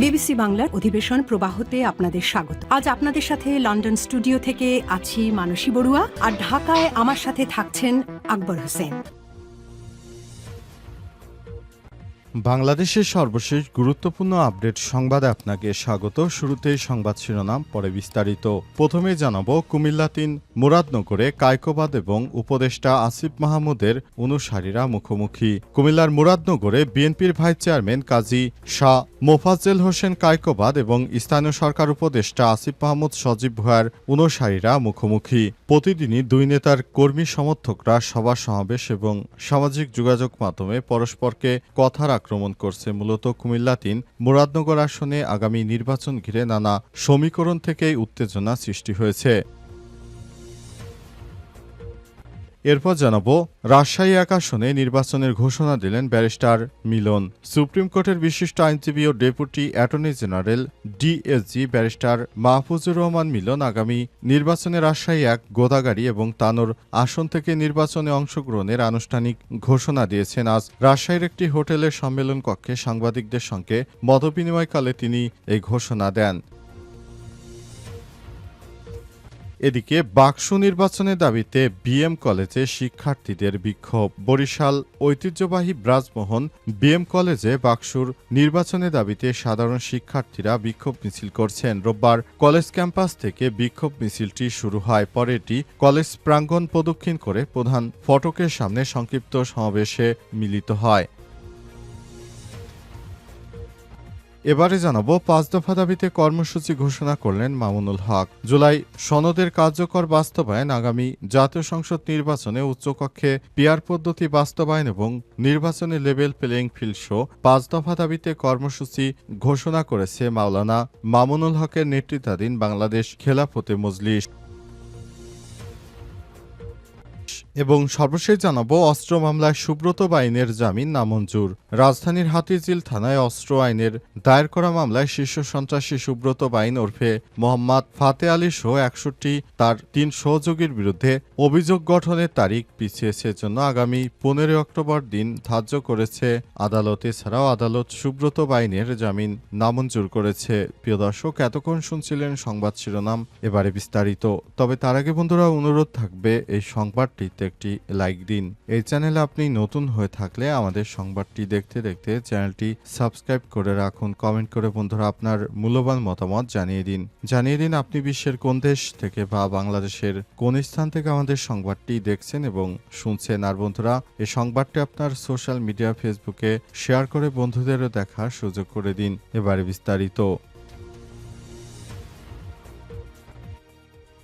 BBC বাংলার অধিবেশন প্রবাহতে আপনাদের স্বাগত। আজ আপনাদের সাথে লন্ডন স্টুডিও থেকে আছি মানসী বড়ুয়া, আর ঢাকায় আমার সাথে থাকছেন আকবর হোসেন। বাংলাদেশের সর্বশেষ গুরুত্বপূর্ণ আপডেট সংবাদে আপনাকে স্বাগত। শুরুতেই সংবাদ শিরোনাম, পরে বিস্তারিত। প্রথমে জানাবো, কুমিল্লা ৩ মুরাদনগরে কায়কোবাদ এবং উপদেষ্টা আসিফ মাহমুদের অনুসারীরা মুখোমুখি। কুমিল্লার মুরাদনগরে বিএনপির ভাইস চেয়ারম্যান কাজী শাহ মোফাজ্জেল হোসেন কায়কোবাদ এবং স্থানীয় সরকার উপদেষ্টা আসিফ মাহমুদ সজীব ভুঁইয়ার অনুসারীরা মুখোমুখি। প্রতিদিনই দুই নেতার কর্মী সমর্থকরা সভা সমাবেশ এবং সামাজিক যোগাযোগ মাধ্যমে পরস্পরকে কথার আক্রমণ করছে। মূলত কুমিল্লা ৩ মুরাদনগর আসনে আগামী নির্বাচন ঘিরে নানা সমীকরণ থেকেই উত্তেজনা সৃষ্টি হয়েছে। এরপর জানাবো, রাজশাহী ১ আসনে নির্বাচনের ঘোষণা দিলেন ব্যারিস্টার মিলন। সুপ্রিম কোর্টের বিশিষ্ট আইনজীবী ও deputy attorney general DSG barrister Mahfuzur Rahman Milon আগামী নির্বাচনে রাজশাহী ১, গোদাগাড়ী এবং তানোর আসন থেকে নির্বাচনে অংশগ্রহণের আনুষ্ঠানিক ঘোষণা দিয়েছেন। আজ রাজশাহীর একটি হোটেলের সম্মেলন কক্ষে সাংবাদিকদের সঙ্গে মতবিনিময়কালে তিনি এই ঘোষণা দেন। এদিকে বাকসু নির্বাচনের দাবিতে বিএম কলেজে শিক্ষার্থীদের বিক্ষোভ। বরিশাল ঐতিহ্যবাহী ব্রাজমোহন বিএম কলেজে বাকসুর নির্বাচনের দাবিতে সাধারণ শিক্ষার্থীরা বিক্ষোভ মিছিল করছেন। রোববার কলেজ ক্যাম্পাস থেকে বিক্ষোভ মিছিলটি শুরু হয়। পরে এটি কলেজ প্রাঙ্গণ প্রদক্ষিণ করে প্রধান ফটকের সামনে সংক্ষিপ্ত সমাবেশে মিলিত হয়। এবারে জানাবো, ৫ দফা দাবিতে কর্মসূচি ঘোষণা করলেন মামুনুল হক। জুলাই সনদের কার্যকর বাস্তবায়ন, আগামী জাতীয় সংসদ নির্বাচনে উচ্চকক্ষে পিআর পদ্ধতি বাস্তবায়ন এবং নির্বাচনে লেভেল প্লেইং ফিল্ড সহ ৫ দফা দাবিতে কর্মসূচি ঘোষণা করেছে মাওলানা মামুনুল হকের নেতৃত্বাধীন বাংলাদেশ খেলাফতে মজলিস। এবং সর্বশেষ জানাবো, অস্ত্র মামলায় সুব্রত বাইনের জামিন নামঞ্জুর। রাজধানীর হাতিরঝিল থানায় অস্ত্র আইনের দায়ের করা মামলায় শীর্ষ সন্ত্রাসী সুব্রত বাইন ওরফে মোহাম্মদ ফাতে আলী সহ ৬১ তার ৩ সহযোগীর বিরুদ্ধে অভিযোগ গঠনের তারিখ পিছিয়েছে জন্য আগামী ১৫ অক্টোবর দিন ধার্য করেছে আদালত। এছাড়াও আদালত সুব্রত বাইনের জামিন নামঞ্জুর করেছে। প্রিয় দর্শক, এতক্ষণ শুনছিলেন সংবাদ শিরোনাম, এবারে বিস্তারিত। তবে তার আগে বন্ধুরা, অনুরোধ থাকবে এই সংবাদটিতে একটি লাইক দিন। এই চ্যানেলে আপনি নতুন হয়ে থাকলে আমাদের সংবাদটি দেখতে দেখতে চ্যানেলটি সাবস্ক্রাইব করে রাখুন। কমেন্ট করে বন্ধুরা আপনার মূল্যবান মতামত জানিয়ে দিন আপনি বিশ্বের কোন দেশ থেকে বা বাংলাদেশের কোন স্থান থেকে আমাদের সংবাদটি দেখছেন এবং শুনছেন। আর বন্ধুরা, এই সংবাদটি আপনার সোশ্যাল মিডিয়া ফেসবুকে শেয়ার করে বন্ধুদেরও দেখার সুযোগ করে দিন। এবারে বিস্তারিত।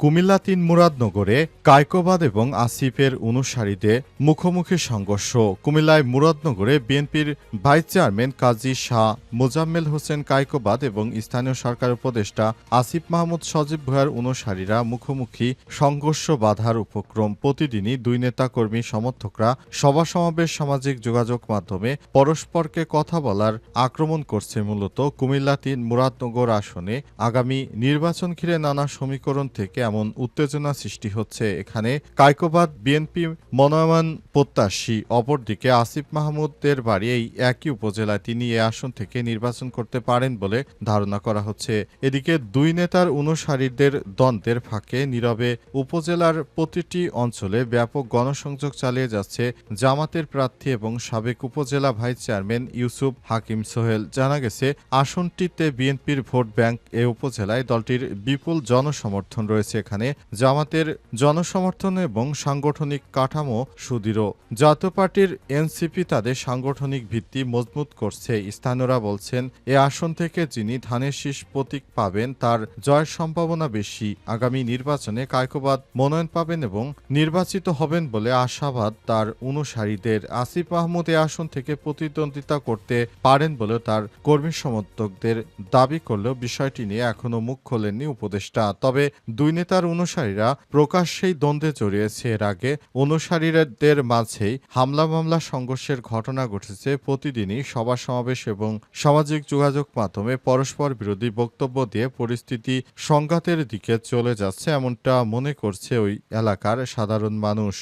কুমিল্লা ৩ মুরাদনগরে কায়কোবাদ এবং আসিফের অনুসারীদের মুখোমুখি সংঘর্ষ। কুমিল্লায় মুরাদনগরে বিএনপির ভাইস চেয়ারম্যান কাজী শাহ মোজাম্মেল হোসেন কায়কোবাদ এবং স্থানীয় সরকার উপদেষ্টা আসিফ মাহমুদ সজীব ভুঁইয়ার অনুসারীরা মুখোমুখি সংঘর্ষ বাধার উপক্রম। প্রতিদিনই দুই নেতা কর্মী সমর্থকরা সভা সমাবেশ সামাজিক যোগাযোগ মাধ্যমে পরস্পরকে কথা বলার আক্রমণ করছে। মূলত কুমিল্লা ৩ মুরাদনগর আসনে আগামী নির্বাচন ঘিরে নানা সমীকরণ থেকে এমন উত্তেজনা সৃষ্টি হচ্ছে। এখানে কায়কোবাদ বিএনপি মনোনয়ন প্রত্যাশী, অপরদিকে আসিফ মাহমুদের বাড়ি এই একই উপজেলায়। তিনি এ আসন থেকে নির্বাচন করতে পারেন বলে ধারণা করা হচ্ছে। এদিকে দুই নেতার অনুসারীদের দ্বন্দ্বের ফাঁকে নীরবে উপজেলার প্রতিটি অঞ্চলে ব্যাপক গণসংযোগ চালিয়ে যাচ্ছে জামাতের প্রার্থী এবং সাবেক উপজেলা ভাইস চেয়ারম্যান ইউসুফ হাকিম সোহেল। জানা গেছে, আসনটিতে বিএনপির ভোট ব্যাংক এ উপজেলায় দলটির বিপুল জনসমর্থন রয়েছে। এখানে জামাতের জনসমর্থন এবং সাংগঠনিক কাঠামো সুদৃঢ়। জাতীয় পার্টির এনসিপি তাদের সাংগঠনিক ভিত্তি মজবুত করছে। স্থানীয়রা বলছেন, এ আসন থেকে যিনি ধানের শীষ প্রতীক পাবেন তার জয়ের সম্ভাবনা বেশি। আগামী নির্বাচনে কায়কোবাদ মনোনয়ন পাবেন এবং নির্বাচিত হবেন বলে আশাবাদ তার অনুসারীদের। আসিফ মাহমুদ এ আসন থেকে প্রতিদ্বন্দ্বিতা করতে পারেন বলে তার কর্মী সমর্থকদের দাবি করলেও বিষয়টি নিয়ে এখনো মুখ খোলেননি উপদেষ্টা। তবে দুই নেতার অনুসারীরা প্রকাশ্যেই দ্বন্দ্বে জড়িয়েছে। এর আগে অনুসারীদের মাঝেই হামলা মামলা সংঘর্ষের ঘটনা ঘটেছে। প্রতিদিনই সভা সমাবেশ এবং সামাজিক যোগাযোগ মাধ্যমে পরস্পর বিরোধী বক্তব্য দিয়ে পরিস্থিতি সংঘাতের দিকে চলে যাচ্ছে, এমনটা মনে করছে ওই এলাকার সাধারণ মানুষ।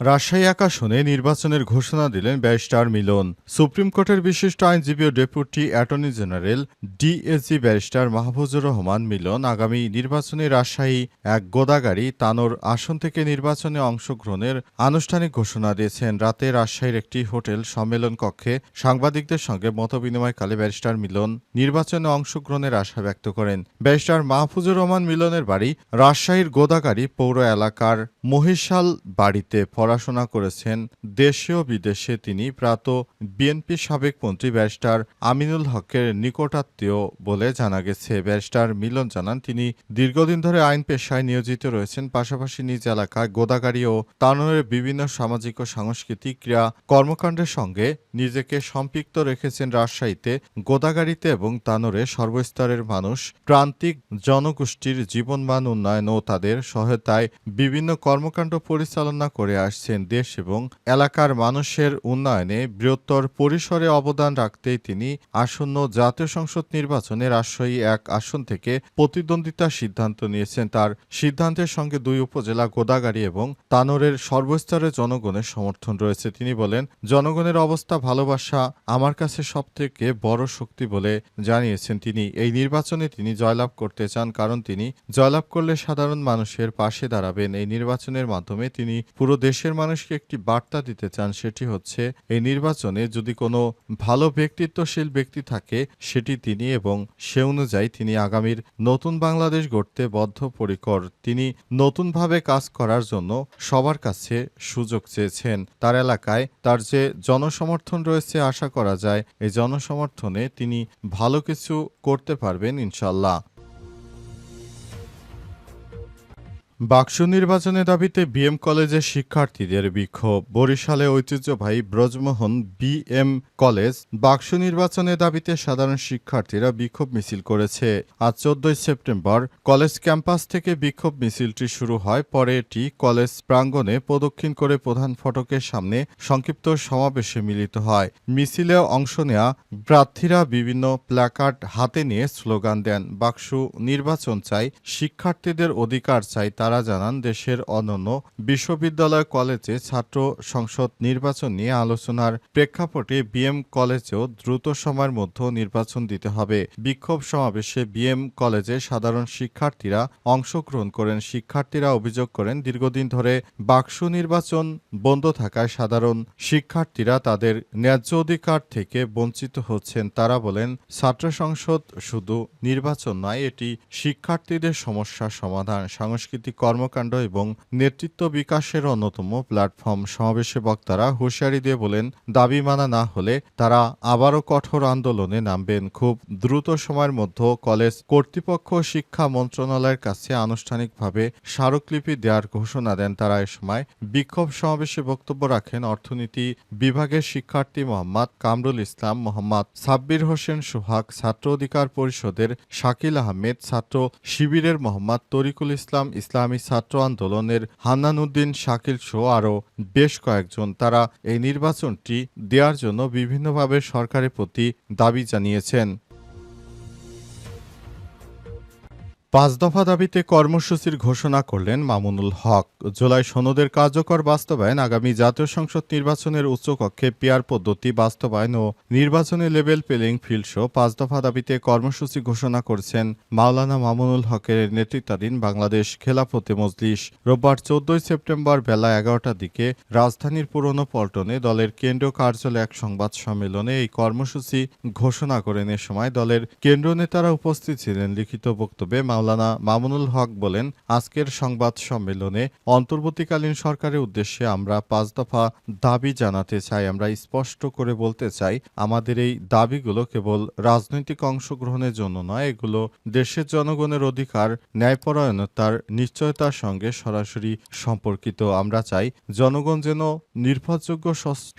রাজশাহী এক আসনে নির্বাচনের ঘোষণা দিলেন ব্যারিস্টার মিলন। সুপ্রিম কোর্টের বিশিষ্ট আইনজীবী ও deputy attorney general DAC barrister Mahfuzur Rahman Milon আগামী নির্বাচনে রাজশাহী এক গোদাগাড়ি তানোর আসন থেকে নির্বাচনে অংশগ্রহণের আনুষ্ঠানিক ঘোষণা দিয়েছেন। রাতে রাজশাহীর একটি হোটেল সম্মেলন কক্ষে সাংবাদিকদের সঙ্গে মতবিনিময়কালে ব্যারিস্টার মিলন নির্বাচনে অংশগ্রহণের আশা ব্যক্ত করেন। ব্যারিস্টার মাহফুজুর রহমান মিলনের বাড়ি রাজশাহীর গোদাগাড়ি পৌর এলাকার মহিশাল বাড়িতে। পড়াশোনা করেছেন দেশে ও বিদেশে। তিনি প্রাত বিএনপি সাবেক মন্ত্রী ব্যারিস্টার আমিনুল হকের নিকটাত্মীয় বলে জানা গেছে। ব্যারিস্টার মিলন জানান, তিনি দীর্ঘদিন ধরে আইন পেশায় নিয়োজিত রয়েছেন। পাশাপাশি নিজ এলাকায় গোদাগাড়ি ও তানোরের বিভিন্ন সামাজিক ও সাংস্কৃতিক ক্রিয়া কর্মকাণ্ডের সঙ্গে নিজেকে সম্পৃক্ত রেখেছেন। রাজশাহীতে গোদাগাড়িতে এবং তানোরে সর্বস্তরের মানুষ প্রান্তিক জনগোষ্ঠীর জীবনমান উন্নয়ন ও তাদের সহায়তায় বিভিন্ন কর্মকাণ্ড পরিচালনা করে আসছেন। দেশ এবং এলাকার মানুষের উন্নয়নে বৃহত্তর পরিসরে অবদান রাখতেই তিনি আসন্ন জাতীয় সংসদ নির্বাচনে রাজশাহী এক আসন থেকে প্রতিদ্বন্দ্বিতার সিদ্ধান্ত নিয়েছেন। তার সিদ্ধান্তের সঙ্গে দুই উপজেলা গোদাগাড়ি এবং তানোরের সর্বস্তরের জনগণের সমর্থন রয়েছে। তিনি বলেন, জনগণের অবস্থা ভালোবাসা আমার কাছে সবথেকে বড় শক্তি বলে জানিয়েছেন তিনি। এই নির্বাচনে তিনি জয়লাভ করতে চান, কারণ তিনি জয়লাভ করলে সাধারণ মানুষের পাশে দাঁড়াবেন। এই নির্বাচনের মাধ্যমে তিনি পুরো দেশের মানুষকে একটি বার্তা দিতে চান, সেটি হচ্ছে এই নির্বাচনে যদি কোনো ভালো ব্যক্তিত্বশীল ব্যক্তি থাকে সেটি তিনি, এবং সে অনুযায়ী তিনি আগামীর নতুন বাংলাদেশ গড়তে বদ্ধপরিকর। তিনি নতুনভাবে কাজ করার জন্য সবার কাছে সুযোগ চেয়েছেন। তার এলাকায় তার যে জনসমর্থন রয়েছে, আশা করা যায় এই জনসমর্থনে তিনি ভালো কিছু করতে পারবেন ইনশাল্লাহ। বাকসু নির্বাচনের দাবিতে বিএম কলেজের শিক্ষার্থীদের বিক্ষোভ। বরিশালে ঐতিহ্যবাহী ব্রজমোহন বিএম কলেজ বাকসু নির্বাচনের দাবিতে সাধারণ শিক্ষার্থীরা বিক্ষোভ মিছিল করেছে। আজ 14 সেপ্টেম্বর কলেজ ক্যাম্পাস থেকে বিক্ষোভ মিছিলটি শুরু হয়। পরে এটি কলেজ প্রাঙ্গণে প্রদক্ষিণ করে প্রধান ফটকের সামনে সংক্ষিপ্ত সমাবেশে মিলিত হয়। মিছিলে অংশ নেওয়া প্রার্থীরা বিভিন্ন প্ল্যাকার্ড হাতে নিয়ে স্লোগান দেন। বাকসু নির্বাচন চাই, শিক্ষার্থীদের অধিকার চাই। তারা জানান, দেশের অন্যান্য বিশ্ববিদ্যালয় কলেজে ছাত্র সংসদ নির্বাচন নিয়ে আলোচনার প্রেক্ষাপটে বিএম কলেজেও দ্রুত সময়ের মধ্যে নির্বাচন দিতে হবে। বিক্ষোভ সমাবেশে বিএম কলেজে সাধারণ শিক্ষার্থীরা অংশগ্রহণ করেন। শিক্ষার্থীরা অভিযোগ করেন, দীর্ঘদিন ধরে বাকসু নির্বাচন বন্ধ থাকায় সাধারণ শিক্ষার্থীরা তাদের ন্যায্য অধিকার থেকে বঞ্চিত হচ্ছেন। তারা বলেন, ছাত্র সংসদ শুধু নির্বাচন নয়, এটি শিক্ষার্থীদের সমস্যার সমাধান, সাংস্কৃতিক কর্মকাণ্ড এবং নেতৃত্ব বিকাশের অন্যতম প্ল্যাটফর্ম। সমাবেশে বক্তারা হুঁশিয়ারি দিয়ে বলেন, দাবি মানা না হলে তারা আবারও কঠোর আন্দোলনে নামবেন। খুব দ্রুত সময়ের মধ্যে কলেজ কর্তৃপক্ষ শিক্ষা মন্ত্রণালয়ের কাছে আনুষ্ঠানিকভাবে স্মারকলিপি দেওয়ার ঘোষণা দেন তারা। এ সময় বিক্ষোভ সমাবেশে বক্তব্য রাখেন অর্থনীতি বিভাগের শিক্ষার্থী মোহাম্মদ কামরুল ইসলাম, মোহাম্মদ সাব্বির হোসেন সোহাগ, ছাত্র অধিকার পরিষদের শাকিল আহমেদ, ছাত্র শিবিরের মোহাম্মদ তরিকুল ইসলাম, ইসলামী ছাত্র আন্দোলনের হান্নান উদ্দিন শাকিল সহ আরও বেশ কয়েকজন। তারা এই নির্বাচনটি দেওয়ার জন্য বিভিন্নভাবে সরকারের প্রতি দাবি জানিয়েছেন। 5 দফা দাবিতে কর্মসূচির ঘোষণা করলেন মামুনুল হক। জুলাই সনদের কার্যকর বাস্তবায়ন, আগামী জাতীয় সংসদ নির্বাচনের উচ্চকক্ষে পিয়ার পদ্ধতি বাস্তবায়ন ও নির্বাচনী লেভেল প্লেইং ফিল্ড সহ 5 দফা দাবিতে কর্মসূচি ঘোষণা করেছেন মাওলানা মামুনুল হকের নেতৃত্বাধীন বাংলাদেশ খেলাফতে মজলিস। রোববার 14 সেপ্টেম্বর বেলা 11টার দিকে রাজধানীর পুরনো পল্টনে দলের কেন্দ্রীয় কার্যালয়ে এক সংবাদ সম্মেলনে এই কর্মসূচি ঘোষণা করেন। এ সময় দলের কেন্দ্রীয় নেতারা উপস্থিত ছিলেন। লিখিত বক্তব্যে মাওলানা মামুনুল হক বলেন, আজকের সংবাদ সম্মেলনে অন্তর্বর্তীকালীন সরকারের উদ্দেশ্যে আমরা 5 দফা দাবি জানাতে চাই। আমরা স্পষ্ট করে বলতে চাই, আমাদের এই দাবিগুলো কেবল রাজনৈতিক অংশগ্রহণের জন্য নয়, এগুলো দেশের জনগণের অধিকার, ন্যায়পরায়ণতার নিশ্চয়তার সঙ্গে সরাসরি সম্পর্কিত। আমরা চাই জনগণ যেন নির্ভরযোগ্য,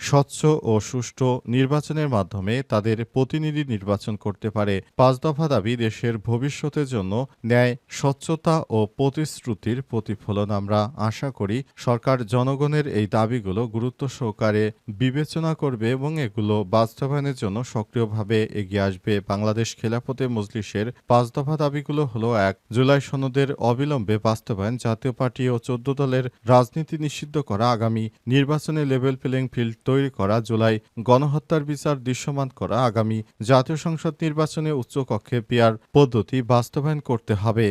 স্বচ্ছ ও সুষ্ঠু নির্বাচনের মাধ্যমে তাদের প্রতিনিধি নির্বাচন করতে পারে। 5 দফা দাবি দেশের ভবিষ্যতের জন্য ন্যায়, স্বচ্ছতা ও প্রতিশ্রুতির প্রতিফলন। আমরা আশা করি সরকার জনগণের এই দাবিগুলো গুরুত্ব সহকারে বিবেচনা করবে এবং এগুলো বাস্তবায়নের জন্য সক্রিয়ভাবে এগিয়ে আসবে। বাংলাদেশ খেলাফতে মজলিসের ৫ দফা দাবিগুলো হলো: ১. জুলাই সনদের অবিলম্বে বাস্তবায়ন, জাতীয় পার্টি ও ১৪ দলের রাজনীতি নিষিদ্ধ করা, আগামী নির্বাচনে লেভেল প্লেইং ফিল্ড তৈরি করা, জুলাই গণহত্যার বিচার দৃশ্যমান করা, আগামী জাতীয় সংসদ নির্বাচনে উচ্চকক্ষে পিআর পদ্ধতি বাস্তবায়ন করতে হবে।